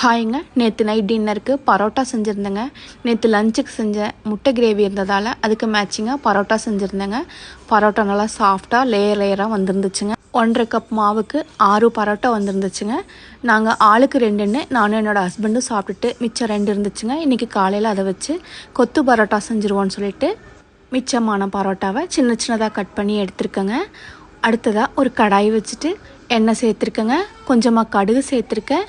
ஹாய்ங்க, நேற்று நைட் டின்னருக்கு பரோட்டா செஞ்சுருந்தேங்க. நேற்று லஞ்சுக்கு செஞ்ச முட்டை கிரேவி இருந்ததால் அதுக்கு மேட்சிங்காக பரோட்டா செஞ்சுருந்தேங்க. பரோட்டா நல்லா சாஃப்டாக லேயராக வந்துருந்துச்சுங்க. 1.5 கப் மாவுக்கு 6 பரோட்டா வந்துருந்துச்சுங்க. நாங்கள் ஆளுக்கு 2ன்னு நானும் என்னோடய ஹஸ்பண்டும் சாப்பிட்டுட்டு மிச்சம் 2 இருந்துச்சுங்க. இன்றைக்கி காலையில் அதை வச்சு கொத்து பரோட்டா செஞ்சுருவோன்னு சொல்லிட்டு மிச்சமான பரோட்டாவை சின்ன சின்னதாக கட் பண்ணி எடுத்துருக்கேங்க. அடுத்ததாக ஒரு கடாய் வச்சுட்டு எண்ணெய் சேர்த்துருக்கேங்க. கொஞ்சமாக கடுகு சேர்த்துருக்கேன்.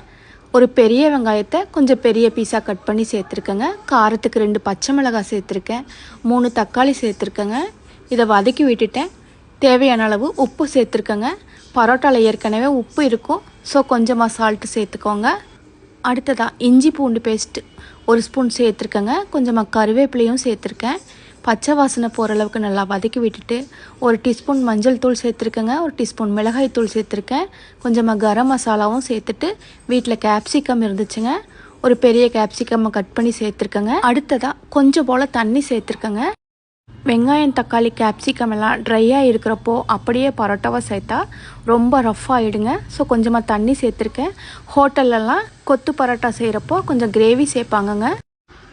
ஒரு பெரிய வெங்காயத்தை கொஞ்சம் பெரிய பீஸாக கட் பண்ணி சேர்த்துருக்கேங்க. காரத்துக்கு 2 பச்சை மிளகாய் சேர்த்துருக்கேன். 3 தக்காளி சேர்த்துருக்கேங்க. இதை வதக்கி விட்டுட்டேன். தேவையான அளவு உப்பு சேர்த்துருக்கேங்க. பரோட்டாவில் ஏற்கனவே உப்பு இருக்கும், ஸோ கொஞ்சமாக சால்ட்டு சேர்த்துக்கோங்க. அடுத்ததாக இஞ்சி பூண்டு பேஸ்ட்டு 1 ஸ்பூன் சேர்த்துருக்கேங்க. கொஞ்சமாக கருவேப்பிலையும் சேர்த்துருக்கேன். பச்சை வாசனை போகிற அளவுக்கு நல்லா வதக்கி விட்டுட்டு 1 டீஸ்பூன் மஞ்சள் தூள் சேர்த்துருக்கேங்க. 1 டீஸ்பூன் மிளகாய் தூள் சேர்த்துருக்கேன். கொஞ்சமாக கரம் மசாலாவும் சேர்த்துட்டு வீட்டில் கேப்சிகம் இருந்துச்சுங்க, ஒரு பெரிய கேப்சிகம்மை கட் பண்ணி சேர்த்துருக்கேங்க. அடுத்ததாக கொஞ்சம் போல் தண்ணி சேர்த்துருக்கேங்க. வெங்காயம் தக்காளி கேப்சிகம் எல்லாம் ட்ரையாக இருக்கிறப்போ அப்படியே பரோட்டாவை சேர்த்தா ரொம்ப ரஃப் ஆகிடுங்க. ஸோ கொஞ்சமாக தண்ணி சேர்த்துருக்கேன். ஹோட்டல்லலாம் கொத்து பரோட்டா செய்கிறப்போ கொஞ்சம் கிரேவி சேர்ப்பாங்கங்க.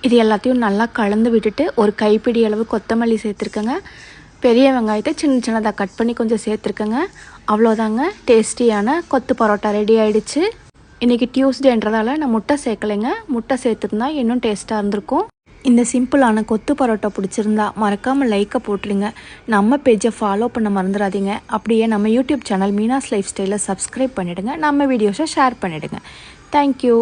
இது எல்லாத்தையும் நல்லா கலந்து விட்டுட்டு ஒரு கைப்பிடி அளவு கொத்தமல்லி சேர்த்துருக்கேங்க. பெரிய வெங்காயத்தை சின்ன சின்னதாக கட் பண்ணி கொஞ்சம் சேர்த்துருக்கேங்க. அவ்வளோதாங்க, டேஸ்டியான கொத்து பரோட்டா ரெடி ஆகிடுச்சு. இன்றைக்கி டியூஸ்டேன்றதால நான் முட்டை சேர்க்கலைங்க. முட்டை சேர்த்துருந்தா இன்னும் டேஸ்ட்டாக இருந்திருக்கும். இந்த சிம்பிளான கொத்து பரோட்டா பிடிச்சிருந்தா மறக்காமல் லைக்கை போட்டுருங்க. நம்ம பேஜை ஃபாலோ பண்ண மறந்துடாதீங்க. அப்படியே நம்ம யூடியூப் சேனல் மீனாஸ் லைஃப் ஸ்டைலை சப்ஸ்கிரைப் பண்ணிவிடுங்க. நம்ம வீடியோஸை ஷேர் பண்ணிவிடுங்க. தேங்க்யூ.